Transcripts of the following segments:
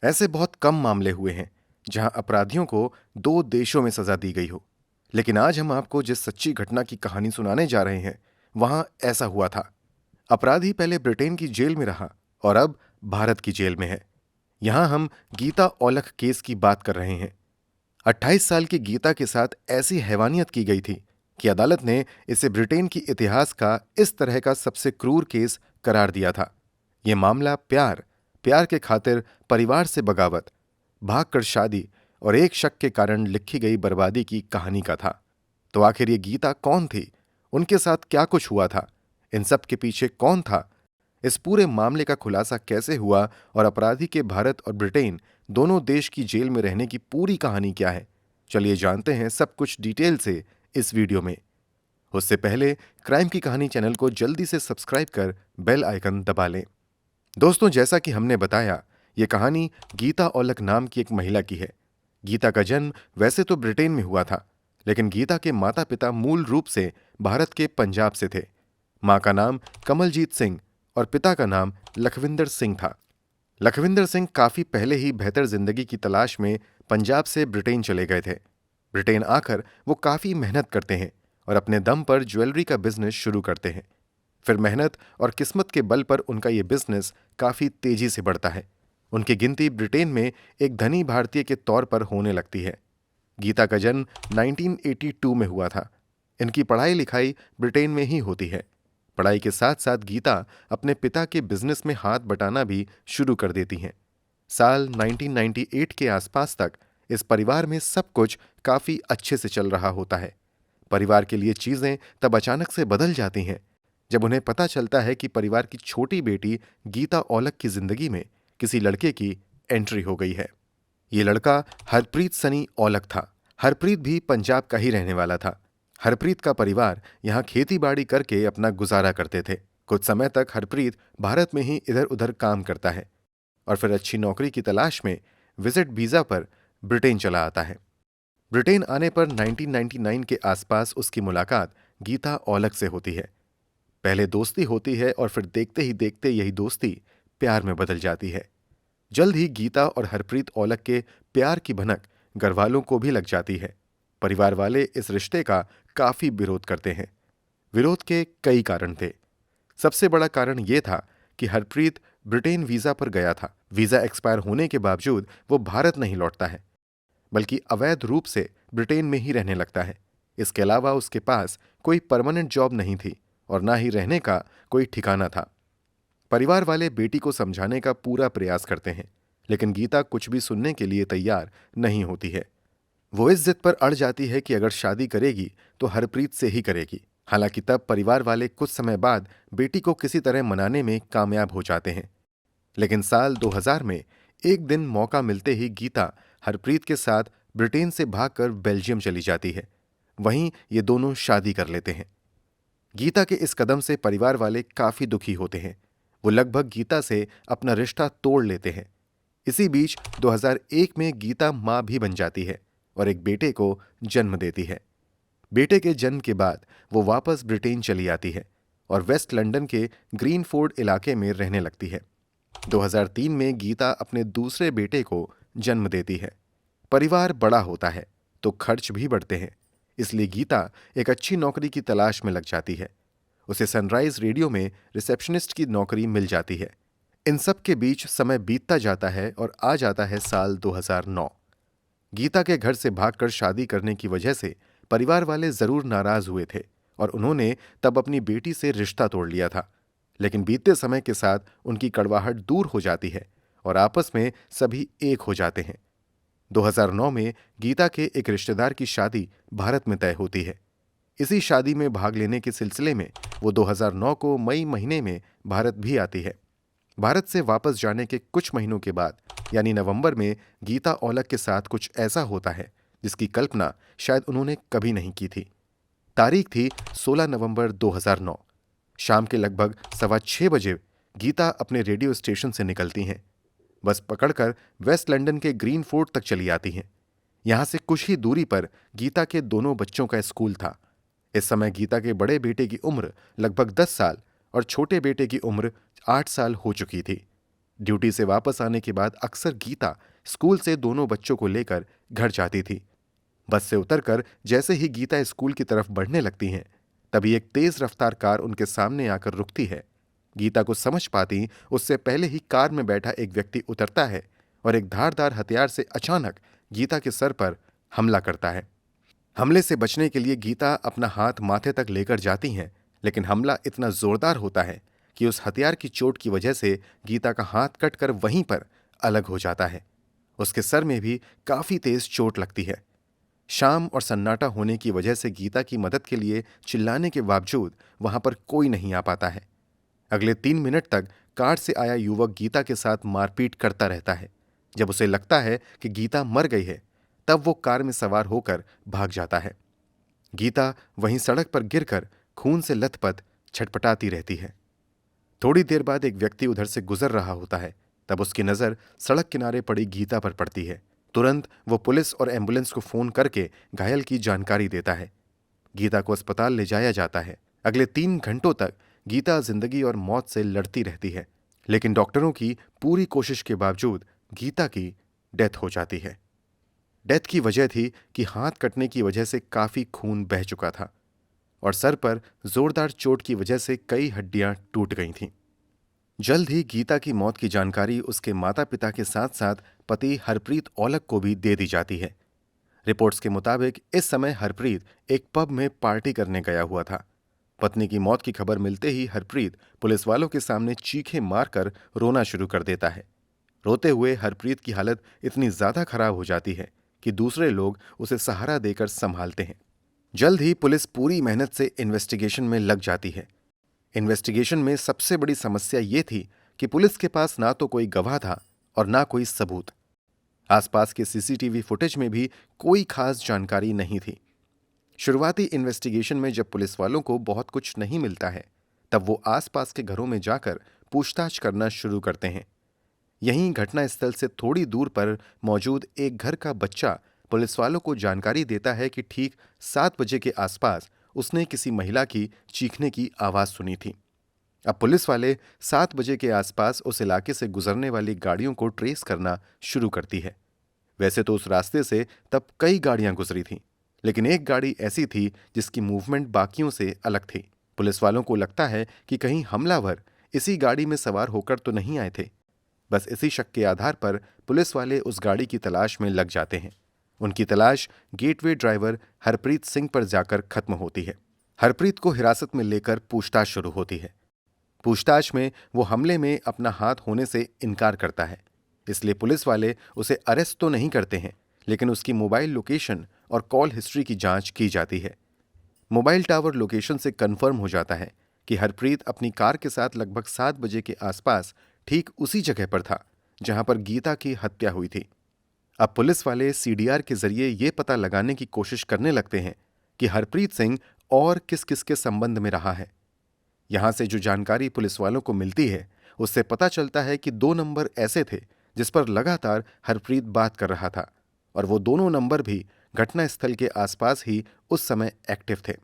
ऐसे बहुत कम मामले हुए हैं जहां अपराधियों को दो देशों में सजा दी गई हो। लेकिन आज हम आपको जिस सच्ची घटना की कहानी सुनाने जा रहे हैं वहां ऐसा हुआ था। अपराधी पहले ब्रिटेन की जेल में रहा और अब भारत की जेल में है। यहां हम गीता औलख केस की बात कर रहे हैं। 28 साल की गीता के साथ ऐसी हैवानियत की गई थी कि अदालत ने इसे ब्रिटेन की इतिहास का इस तरह का सबसे क्रूर केस करार दिया था। यह मामला प्यार, प्यार के खातिर परिवार से बगावत, भागकर शादी और एक शक के कारण लिखी गई बर्बादी की कहानी का था। तो आखिर ये गीता कौन थी? उनके साथ क्या कुछ हुआ था? इन सब के पीछे कौन था? इस पूरे मामले का खुलासा कैसे हुआ और अपराधी के भारत और ब्रिटेन दोनों देश की जेल में रहने की पूरी कहानी क्या है? चलिए जानते हैं सब कुछ डिटेल से इस वीडियो में। उससे पहले क्राइम की कहानी चैनल को जल्दी से सब्सक्राइब कर बेल आइकन दबा लें। दोस्तों, जैसा कि हमने बताया, यह कहानी गीता औलख नाम की एक महिला की है। गीता का जन्म वैसे तो ब्रिटेन में हुआ था, लेकिन गीता के माता पिता मूल रूप से भारत के पंजाब से थे। मां का नाम कमलजीत सिंह और पिता का नाम लखविंदर सिंह था। लखविंदर सिंह काफी पहले ही बेहतर जिंदगी की तलाश में पंजाब से ब्रिटेन चले गए थे। ब्रिटेन आकर वो काफी मेहनत करते हैं और अपने दम पर ज्वेलरी का बिजनेस शुरू करते हैं। फिर मेहनत और किस्मत के बल पर उनका ये बिजनेस काफी तेजी से बढ़ता है। उनकी गिनती ब्रिटेन में एक धनी भारतीय के तौर पर होने लगती है। गीता का जन्म 1982 में हुआ था। इनकी पढ़ाई लिखाई ब्रिटेन में ही होती है। पढ़ाई के साथ साथ गीता अपने पिता के बिजनेस में हाथ बटाना भी शुरू कर देती हैं। साल 1998 के आसपास तक इस परिवार में सब कुछ काफी अच्छे से चल रहा होता है। परिवार के लिए चीजें तब अचानक से बदल जाती हैं जब उन्हें पता चलता है कि परिवार की छोटी बेटी गीता औलख की जिंदगी में किसी लड़के की एंट्री हो गई है। ये लड़का हरप्रीत सनी औलख था। हरप्रीत भी पंजाब का ही रहने वाला था। हरप्रीत का परिवार यहाँ खेती बाड़ी करके अपना गुजारा करते थे। कुछ समय तक हरप्रीत भारत में ही इधर उधर काम करता है और फिर अच्छी नौकरी की तलाश में विजिट वीजा पर ब्रिटेन चला आता है। ब्रिटेन आने पर 1999 के आसपास उसकी मुलाकात गीता औलख से होती है। पहले दोस्ती होती है और फिर देखते ही देखते यही दोस्ती प्यार में बदल जाती है। जल्द ही गीता और हरप्रीत औलख के प्यार की भनक घरवालों को भी लग जाती है। परिवार वाले इस रिश्ते का काफी विरोध करते हैं। विरोध के कई कारण थे। सबसे बड़ा कारण यह था कि हरप्रीत ब्रिटेन वीजा पर गया था। वीजा एक्सपायर होने के बावजूद वो भारत नहीं लौटता है, बल्कि अवैध रूप से ब्रिटेन में ही रहने लगता है। इसके अलावा उसके पास कोई परमानेंट जॉब नहीं थी और ना ही रहने का कोई ठिकाना था। परिवार वाले बेटी को समझाने का पूरा प्रयास करते हैं, लेकिन गीता कुछ भी सुनने के लिए तैयार नहीं होती है। वो इस जिद पर अड़ जाती है कि अगर शादी करेगी तो हरप्रीत से ही करेगी। हालांकि तब परिवार वाले कुछ समय बाद बेटी को किसी तरह मनाने में कामयाब हो जाते हैं। लेकिन साल 2000 में एक दिन मौका मिलते ही गीता हरप्रीत के साथ ब्रिटेन से भागकर बेल्जियम चली जाती है। वहीं ये दोनों शादी कर लेते हैं। गीता के इस कदम से परिवार वाले काफी दुखी होते हैं। वो लगभग गीता से अपना रिश्ता तोड़ लेते हैं। इसी बीच 2001 में गीता मां भी बन जाती है और एक बेटे को जन्म देती है। बेटे के जन्म के बाद वो वापस ब्रिटेन चली आती है और वेस्ट लंदन के ग्रीनफोर्ड इलाके में रहने लगती है। 2003 में गीता अपने दूसरे बेटे को जन्म देती है। परिवार बड़ा होता है तो खर्च भी बढ़ते हैं, इसलिए गीता एक अच्छी नौकरी की तलाश में लग जाती है। उसे सनराइज रेडियो में रिसेप्शनिस्ट की नौकरी मिल जाती है। इन सब के बीच समय बीतता जाता है और आ जाता है साल 2009। गीता के घर से भागकर शादी करने की वजह से परिवार वाले जरूर नाराज हुए थे और उन्होंने तब अपनी बेटी से रिश्ता तोड़ लिया था। लेकिन बीतते समय के साथ उनकी कड़वाहट दूर हो जाती है और आपस में सभी एक हो जाते हैं। 2009 में गीता के एक रिश्तेदार की शादी भारत में तय होती है। इसी शादी में भाग लेने के सिलसिले में वो 2009 को मई महीने में भारत भी आती है। भारत से वापस जाने के कुछ महीनों के बाद यानी नवंबर में गीता औलख के साथ कुछ ऐसा होता है जिसकी कल्पना शायद उन्होंने कभी नहीं की थी। तारीख थी 16 नवंबर 2009। शाम के लगभग 6:15 बजे गीता अपने रेडियो स्टेशन से निकलती हैं। बस पकड़कर वेस्ट लंदन के ग्रीनफोर्ड तक चली आती हैं। यहां से कुछ ही दूरी पर गीता के दोनों बच्चों का स्कूल था। इस समय गीता के बड़े बेटे की उम्र लगभग 10 साल और छोटे बेटे की उम्र 8 साल हो चुकी थी। ड्यूटी से वापस आने के बाद अक्सर गीता स्कूल से दोनों बच्चों को लेकर घर जाती थी। बस से उतरकर जैसे ही गीता स्कूल की तरफ बढ़ने लगती हैं, तभी एक तेज रफ्तार कार उनके सामने आकर रुकती है। गीता को समझ पाती उससे पहले ही कार में बैठा एक व्यक्ति उतरता है और एक धारदार हथियार से अचानक गीता के सर पर हमला करता है। हमले से बचने के लिए गीता अपना हाथ माथे तक लेकर जाती हैं, लेकिन हमला इतना जोरदार होता है कि उस हथियार की चोट की वजह से गीता का हाथ कटकर वहीं पर अलग हो जाता है। उसके सर में भी काफी तेज चोट लगती है। शाम और सन्नाटा होने की वजह से गीता की मदद के लिए चिल्लाने के बावजूद वहां पर कोई नहीं आ पाता है। अगले 3 मिनट तक कार से आया युवक गीता के साथ मारपीट करता रहता है। जब उसे लगता है कि गीता मर गई है, तब वो कार में सवार होकर भाग जाता है। गीता वहीं सड़क पर गिरकर खून से लथपथ छटपटाती रहती है। थोड़ी देर बाद एक व्यक्ति उधर से गुजर रहा होता है। तब उसकी नजर सड़क किनारे पड़ी गीता पर पड़ती है। तुरंत वो पुलिस और एम्बुलेंस को फोन करके घायल की जानकारी देता है। गीता को अस्पताल ले जाया जाता है। अगले 3 घंटों तक गीता जिंदगी और मौत से लड़ती रहती है, लेकिन डॉक्टरों की पूरी कोशिश के बावजूद गीता की डेथ हो जाती है। डेथ की वजह थी कि हाथ कटने की वजह से काफी खून बह चुका था और सर पर जोरदार चोट की वजह से कई हड्डियां टूट गई थीं। जल्द ही गीता की मौत की जानकारी उसके माता पिता के साथ साथ पति हरप्रीत औलख को भी दे दी जाती है। रिपोर्ट्स के मुताबिक इस समय हरप्रीत एक पब में पार्टी करने गया हुआ था। पत्नी की मौत की खबर मिलते ही हरप्रीत पुलिस वालों के सामने चीखें मारकर रोना शुरू कर देता है। रोते हुए हरप्रीत की हालत इतनी ज्यादा खराब हो जाती है कि दूसरे लोग उसे सहारा देकर संभालते हैं। जल्द ही पुलिस पूरी मेहनत से इन्वेस्टिगेशन में लग जाती है। इन्वेस्टिगेशन में सबसे बड़ी समस्या ये थी कि पुलिस के पास ना तो कोई गवाह था और ना कोई सबूत। आसपास के सीसीटीवी फुटेज में भी कोई खास जानकारी नहीं थी। शुरुआती इन्वेस्टिगेशन में जब पुलिस वालों को बहुत कुछ नहीं मिलता है, तब वो आसपास के घरों में जाकर पूछताछ करना शुरू करते हैं। यहीं घटनास्थल से थोड़ी दूर पर मौजूद एक घर का बच्चा पुलिस वालों को जानकारी देता है कि ठीक 7 बजे के आसपास उसने किसी महिला की चीखने की आवाज सुनी थी। अब पुलिस वाले 7 बजे के आसपास उस इलाके से गुजरने वाली गाड़ियों को ट्रेस करना शुरू करती है। वैसे तो उस रास्ते से तब कई गाड़ियां गुजरी थीं, लेकिन एक गाड़ी ऐसी थी जिसकी मूवमेंट बाकियों से अलग थी। पुलिस वालों को लगता है कि कहीं हमलावर इसी गाड़ी में सवार होकर तो नहीं आए थे। बस इसी शक के आधार पर पुलिस वाले उस गाड़ी की तलाश में लग जाते हैं। उनकी तलाश गेटवे ड्राइवर हरप्रीत सिंह पर जाकर खत्म होती है। हरप्रीत को हिरासत में लेकर पूछताछ शुरू होती है। पूछताछ में वो हमले में अपना हाथ होने से इनकार करता है, इसलिए पुलिस वाले उसे अरेस्ट तो नहीं करते हैं, लेकिन उसकी मोबाइल लोकेशन और कॉल हिस्ट्री की जांच की जाती है। मोबाइल टावर लोकेशन से कंफर्म हो जाता है कि हरप्रीत अपनी कार के साथ लगभग 7 बजे के आसपास ठीक उसी जगह पर था जहां पर गीता की हत्या हुई थी। अब पुलिस वाले सीडीआर के जरिए ये पता लगाने की कोशिश करने लगते हैं कि हरप्रीत सिंह और किस किस के संबंध में रहा है। यहां से जो जानकारी पुलिस वालों को मिलती है, उससे पता चलता है कि 2 नंबर ऐसे थे जिस पर लगातार हरप्रीत बात कर रहा था और वो दोनों नंबर भी घटनास्थल के आसपास ही उस समय एक्टिव थे।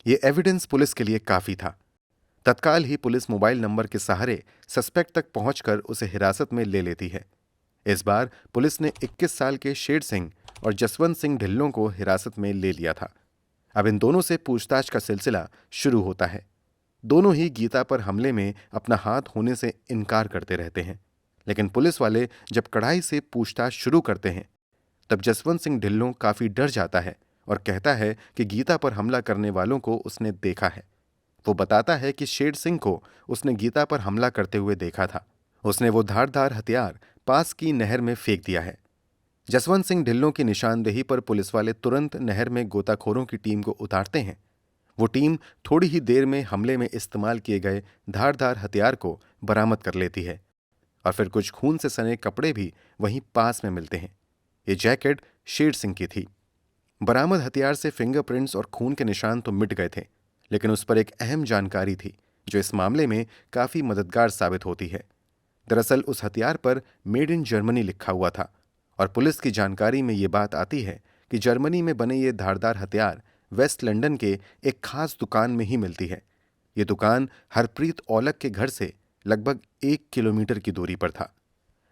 ये एविडेंस पुलिस के लिए काफी था। तत्काल ही पुलिस मोबाइल नंबर के सहारे सस्पेक्ट तक पहुंचकर उसे हिरासत में ले लेती है। इस बार पुलिस ने 21 साल के शेर सिंह और जसवंत सिंह ढिल्लों को हिरासत में ले लिया था। अब इन दोनों से पूछताछ का सिलसिला शुरू होता है। दोनों ही गीता पर हमले में अपना हाथ होने से इनकार करते रहते हैं, लेकिन पुलिस वाले जब कड़ाई से पूछताछ शुरू करते हैं, तब जसवंत सिंह ढिल्लों काफी डर जाता है और कहता है कि गीता पर हमला करने वालों को उसने देखा है। वो बताता है कि शेर सिंह को उसने गीता पर हमला करते हुए देखा था। उसने वो धारदार हथियार पास की नहर में फेंक दिया है। जसवंत सिंह ढिल्लों की निशानदेही पर पुलिस वाले तुरंत नहर में गोताखोरों की टीम को उतारते हैं। वो टीम थोड़ी ही देर में हमले में इस्तेमाल किए गए धारदार हथियार को बरामद कर लेती है और फिर कुछ खून से सने कपड़े भी वहीं पास में मिलते हैं। ये जैकेट शेर सिंह की थी। बरामद हथियार से फिंगरप्रिंट्स और खून के निशान तो मिट गए थे, लेकिन उस पर एक अहम जानकारी थी जो इस मामले में काफी मददगार साबित होती है। दरअसल उस हथियार पर मेड इन जर्मनी लिखा हुआ था और पुलिस की जानकारी में ये बात आती है कि जर्मनी में बने ये धारदार हथियार वेस्ट लंदन के एक खास दुकान में ही मिलती है। ये दुकान हरप्रीत औलख के घर से लगभग 1 किलोमीटर की दूरी पर था।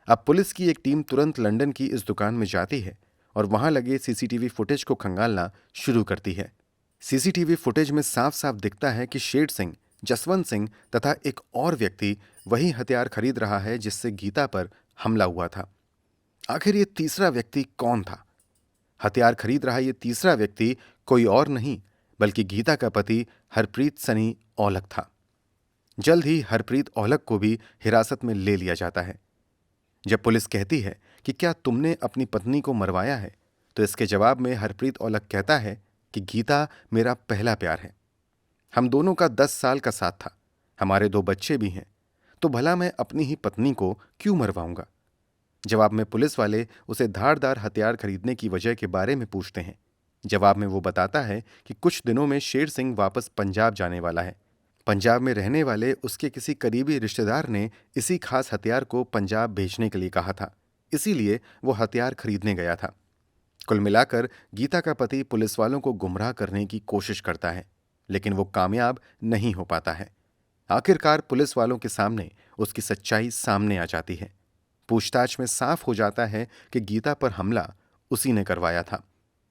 अब पुलिस की एक टीम तुरंत लंदन की इस दुकान में जाती है और वहां लगे सीसीटीवी फुटेज को खंगालना शुरू करती है। सीसीटीवी फुटेज में साफ साफ दिखता है कि शेर सिंह, जसवंत सिंह तथा एक और व्यक्ति वही हथियार खरीद रहा है जिससे गीता पर हमला हुआ था। आखिर ये तीसरा व्यक्ति कौन था? हथियार खरीद रहा ये तीसरा व्यक्ति कोई और नहीं बल्कि गीता का पति हरप्रीत सनी औलख था। जल्द ही हरप्रीत औलख को भी हिरासत में ले लिया जाता है। जब पुलिस कहती है कि क्या तुमने अपनी पत्नी को मरवाया है, तो इसके जवाब में हरप्रीत औलख कहता है कि गीता मेरा पहला प्यार है। हम दोनों का 10 साल का साथ था, हमारे 2 बच्चे भी हैं, तो भला मैं अपनी ही पत्नी को क्यों मरवाऊंगा? जवाब में पुलिस वाले उसे धारदार हथियार खरीदने की वजह के बारे में पूछते हैं। जवाब में वो बताता है कि कुछ दिनों में शेर सिंह वापस पंजाब जाने वाला है। पंजाब में रहने वाले उसके किसी करीबी रिश्तेदार ने इसी खास हथियार को पंजाब भेजने के लिए कहा था, इसीलिए वो हथियार खरीदने गया था। कुल मिलाकर गीता का पति पुलिस वालों को गुमराह करने की कोशिश करता है, लेकिन वो कामयाब नहीं हो पाता है। आखिरकार पुलिस वालों के सामने उसकी सच्चाई सामने आ जाती है। पूछताछ में साफ हो जाता है कि गीता पर हमला उसी ने करवाया था।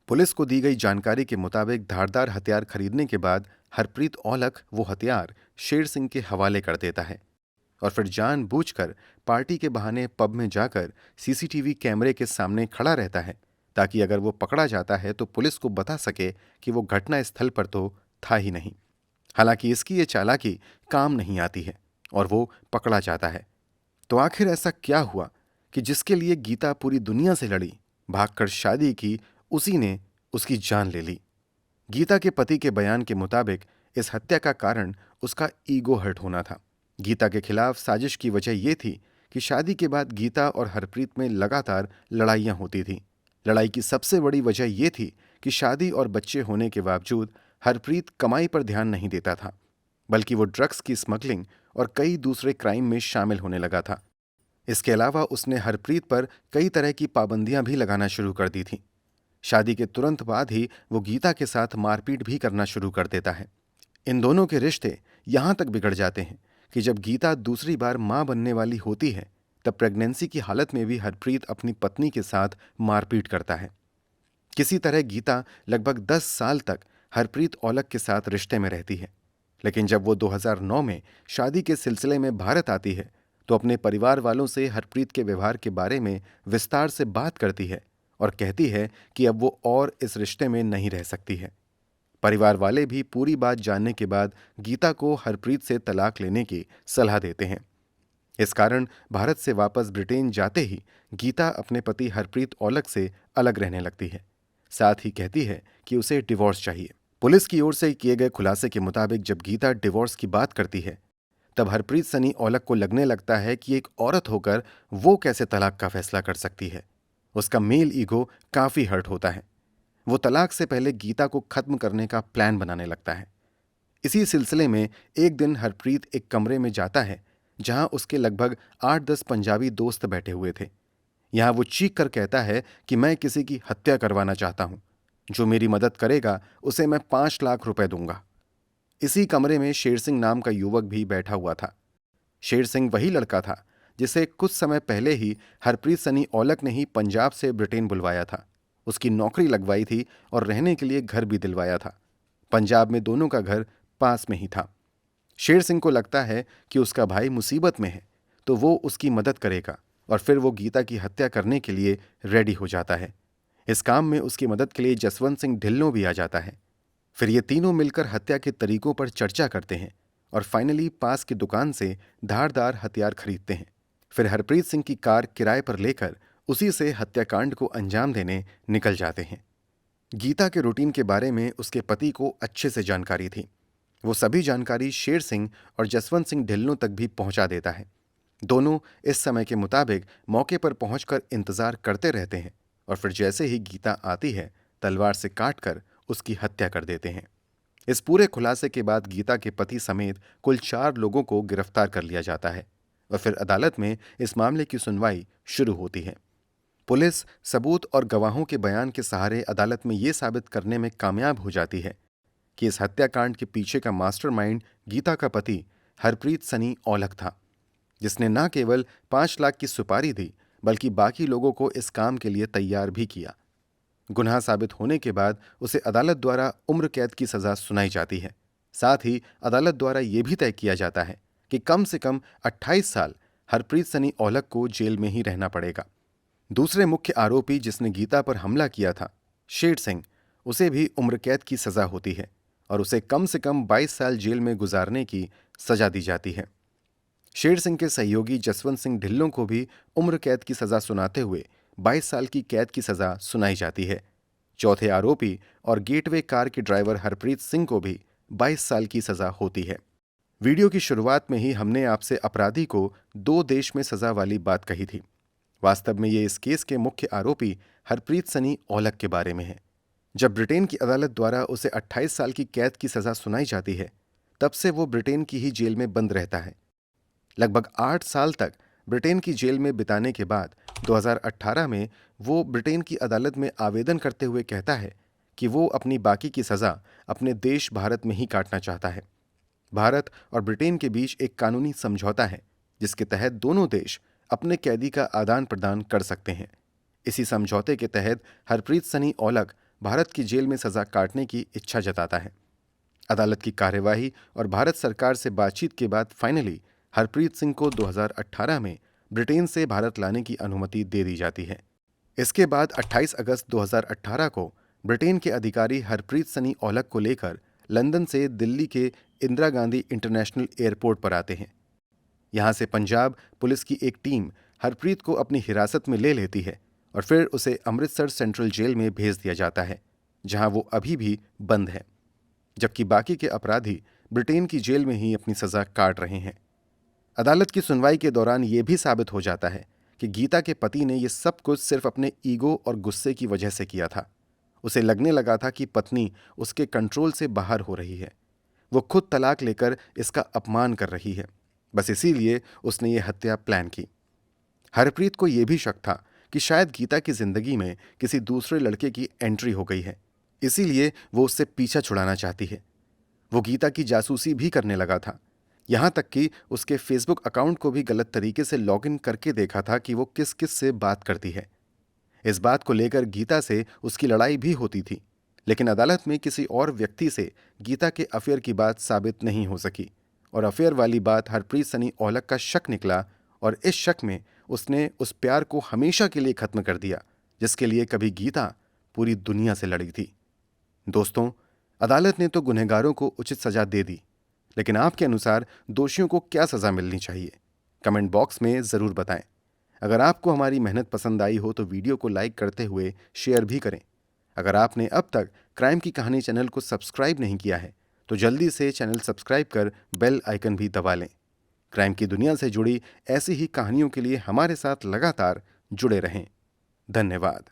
पुलिस को दी गई जानकारी के मुताबिक धारदार हथियार खरीदने के बाद हरप्रीत औलख वो हथियार शेर सिंह के हवाले कर देता है और फिर जानबूझकर पार्टी के बहाने पब में जाकर सीसीटीवी कैमरे के सामने खड़ा रहता है, ताकि अगर वो पकड़ा जाता है तो पुलिस को बता सके कि वो घटना स्थल पर तो था ही नहीं। हालांकि इसकी ये चालाकी काम नहीं आती है और वो पकड़ा जाता है। तो आखिर ऐसा क्या हुआ कि जिसके लिए गीता पूरी दुनिया से लड़ी, भागकर शादी की, उसी ने उसकी जान ले ली? गीता के पति के बयान के मुताबिक इस हत्या का कारण उसका ईगो हर्ट होना था। गीता के खिलाफ साजिश की वजह यह थी कि शादी के बाद गीता और हरप्रीत में लगातार लड़ाइयां होती थीं। लड़ाई की सबसे बड़ी वजह यह थी कि शादी और बच्चे होने के बावजूद हरप्रीत कमाई पर ध्यान नहीं देता था, बल्कि वो ड्रग्स की स्मगलिंग और कई दूसरे क्राइम में शामिल होने लगा था। इसके अलावा उसने हरप्रीत पर कई तरह की पाबंदियां भी लगाना शुरू कर दी थीं। शादी के तुरंत बाद ही वो गीता के साथ मारपीट भी करना शुरू कर देता है। इन दोनों के रिश्ते यहां तक बिगड़ जाते हैं कि जब गीता दूसरी बार मां बनने वाली होती है, तब प्रेगनेंसी की हालत में भी हरप्रीत अपनी पत्नी के साथ मारपीट करता है। किसी तरह गीता लगभग 10 साल तक हरप्रीत औलख के साथ रिश्ते में रहती है, लेकिन जब वो 2009 में शादी के सिलसिले में भारत आती है, तो अपने परिवार वालों से हरप्रीत के व्यवहार के बारे में विस्तार से बात करती है और कहती है कि अब वो और इस रिश्ते में नहीं रह सकती है। परिवार वाले भी पूरी बात जानने के बाद गीता को हरप्रीत से तलाक लेने की सलाह देते हैं। इस कारण भारत से वापस ब्रिटेन जाते ही गीता अपने पति हरप्रीत औलख से अलग रहने लगती है। साथ ही कहती है कि उसे डिवोर्स चाहिए। पुलिस की ओर से किए गए खुलासे के मुताबिक जब गीता डिवोर्स की बात करती है, तब हरप्रीत सनी औलख को लगने लगता है कि एक औरत होकर वो कैसे तलाक का फैसला कर सकती है। उसका मेल ईगो काफी हर्ट होता है। वो तलाक से पहले गीता को खत्म करने का प्लान बनाने लगता है। इसी सिलसिले में एक दिन हरप्रीत एक कमरे में जाता है जहां उसके लगभग 8-10 पंजाबी दोस्त बैठे हुए थे। यहां वो चीख कर कहता है कि मैं किसी की हत्या करवाना चाहता हूं, जो मेरी मदद करेगा उसे मैं 5 लाख रुपए दूंगा। इसी कमरे में शेर सिंह नाम का युवक भी बैठा हुआ था। शेर सिंह वही लड़का था जिसे कुछ समय पहले ही हरप्रीत सनी औलख ने ही पंजाब से ब्रिटेन बुलवाया था, उसकी नौकरी लगवाई थी और रहने के लिए घर भी दिलवाया था। पंजाब में दोनों का घर पास में ही था। शेर सिंह को लगता है कि उसका भाई मुसीबत में है, तो वो उसकी मदद करेगा और फिर वो गीता की हत्या करने के लिए रेडी हो जाता है। इस काम में उसकी मदद के लिए जसवंत सिंह ढिल्लों भी आ जाता है। फिर ये तीनों मिलकर हत्या के तरीकों पर चर्चा करते हैं और फाइनली पास की दुकान से धारदार हथियार खरीदते हैं। फिर हरप्रीत सिंह की कार किराए पर लेकर उसी से हत्याकांड को अंजाम देने निकल जाते हैं। गीता के रूटीन के बारे में उसके पति को अच्छे से जानकारी थी। वो सभी जानकारी शेर सिंह और जसवंत सिंह ढिल्लों तक भी पहुंचा देता है। दोनों इस समय के मुताबिक मौके पर पहुंचकर इंतजार करते रहते हैं और फिर जैसे ही गीता आती है, तलवार से काटकर उसकी हत्या कर देते हैं। इस पूरे खुलासे के बाद गीता के पति समेत कुल 4 लोगों को गिरफ्तार कर लिया जाता है और फिर अदालत में इस मामले की सुनवाई शुरू होती है। पुलिस सबूत और गवाहों के बयान के सहारे अदालत में ये साबित करने में कामयाब हो जाती है कि इस हत्याकांड के पीछे का मास्टरमाइंड गीता का पति हरप्रीत सनी औलख था, जिसने न केवल 5 लाख की सुपारी दी, बल्कि बाकी लोगों को इस काम के लिए तैयार भी किया। गुनाह साबित होने के बाद उसे अदालत द्वारा उम्र कैद की सजा सुनाई जाती है। साथ ही अदालत द्वारा यह भी तय किया जाता है कि कम से कम 28 साल हरप्रीत सनी औलख को जेल में ही रहना पड़ेगा। दूसरे मुख्य आरोपी जिसने गीता पर हमला किया था, शेर सिंह, उसे भी उम्र कैद की सजा होती है और उसे कम से कम 22 साल जेल में गुजारने की सजा दी जाती है। शेर सिंह के सहयोगी जसवंत सिंह ढिल्लों को भी उम्र कैद की सजा सुनाते हुए 22 साल की कैद की सजा सुनाई जाती है। चौथे आरोपी और गेटवे कार के ड्राइवर हरप्रीत सिंह को भी 22 साल की सजा होती है। वीडियो की शुरुआत में ही हमने आपसे अपराधी को 2 देश में सजा वाली बात कही थी। वास्तव में ये इस केस के मुख्य आरोपी हरप्रीत सनी औलख के बारे में है। जब ब्रिटेन की अदालत द्वारा उसे 28 साल की कैद की सजा सुनाई जाती है, तब से वो ब्रिटेन की ही जेल में बंद रहता है। लगभग 8 साल तक ब्रिटेन की जेल में बिताने के बाद 2018 में वो ब्रिटेन की अदालत में आवेदन करते हुए कहता है कि वो अपनी बाकी की सजा अपने देश भारत में ही काटना चाहता है। भारत और ब्रिटेन के बीच एक कानूनी समझौता है जिसके तहत दोनों देश अपने कैदी का आदान प्रदान कर सकते हैं। इसी समझौते के तहत हरप्रीत सनी औलख भारत की जेल में सजा काटने की इच्छा जताता है। अदालत की कार्यवाही और भारत सरकार से बातचीत के बाद फाइनली हरप्रीत सिंह को 2018 में ब्रिटेन से भारत लाने की अनुमति दे दी जाती है। इसके बाद 28 अगस्त 2018 को ब्रिटेन के अधिकारी हरप्रीत सनी औलख को लेकर लंदन से दिल्ली के इंदिरा गांधी इंटरनेशनल एयरपोर्ट पर आते हैं। यहां से पंजाब पुलिस की एक टीम हरप्रीत को अपनी हिरासत में ले लेती है और फिर उसे अमृतसर सेंट्रल जेल में भेज दिया जाता है, जहां वो अभी भी बंद है, जबकि बाकी के अपराधी ब्रिटेन की जेल में ही अपनी सजा काट रहे हैं। अदालत की सुनवाई के दौरान यह भी साबित हो जाता है कि गीता के पति ने यह सब कुछ सिर्फ अपने ईगो और गुस्से की वजह से किया था। उसे लगने लगा था कि पत्नी उसके कंट्रोल से बाहर हो रही है, वो खुद तलाक लेकर इसका अपमान कर रही है, बस इसीलिए उसने ये हत्या प्लान की। हरप्रीत को यह भी शक था कि शायद गीता की जिंदगी में किसी दूसरे लड़के की एंट्री हो गई है, इसीलिए वो उससे पीछा छुड़ाना चाहती है। वो गीता की जासूसी भी करने लगा था, यहां तक कि उसके फेसबुक अकाउंट को भी गलत तरीके से लॉगिन करके देखा था कि वो किस किस से बात करती है। इस बात को लेकर गीता से उसकी लड़ाई भी होती थी, लेकिन अदालत में किसी और व्यक्ति से गीता के अफेयर की बात साबित नहीं हो सकी और अफेयर वाली बात हरप्रीत सनी औलख का शक निकला और इस शक में उसने उस प्यार को हमेशा के लिए खत्म कर दिया जिसके लिए कभी गीता पूरी दुनिया से लड़ी थी। दोस्तों, अदालत ने तो गुनहगारों को उचित सजा दे दी, लेकिन आपके अनुसार दोषियों को क्या सजा मिलनी चाहिए? कमेंट बॉक्स में जरूर बताएं। अगर आपको हमारी मेहनत पसंद आई हो तो वीडियो को लाइक करते हुए शेयर भी करें। अगर आपने अब तक क्राइम की कहानी चैनल को सब्सक्राइब नहीं किया है तो जल्दी से चैनल सब्सक्राइब कर बेल आइकन भी दबा लें। क्राइम की दुनिया से जुड़ी ऐसी ही कहानियों के लिए हमारे साथ लगातार जुड़े रहें। धन्यवाद।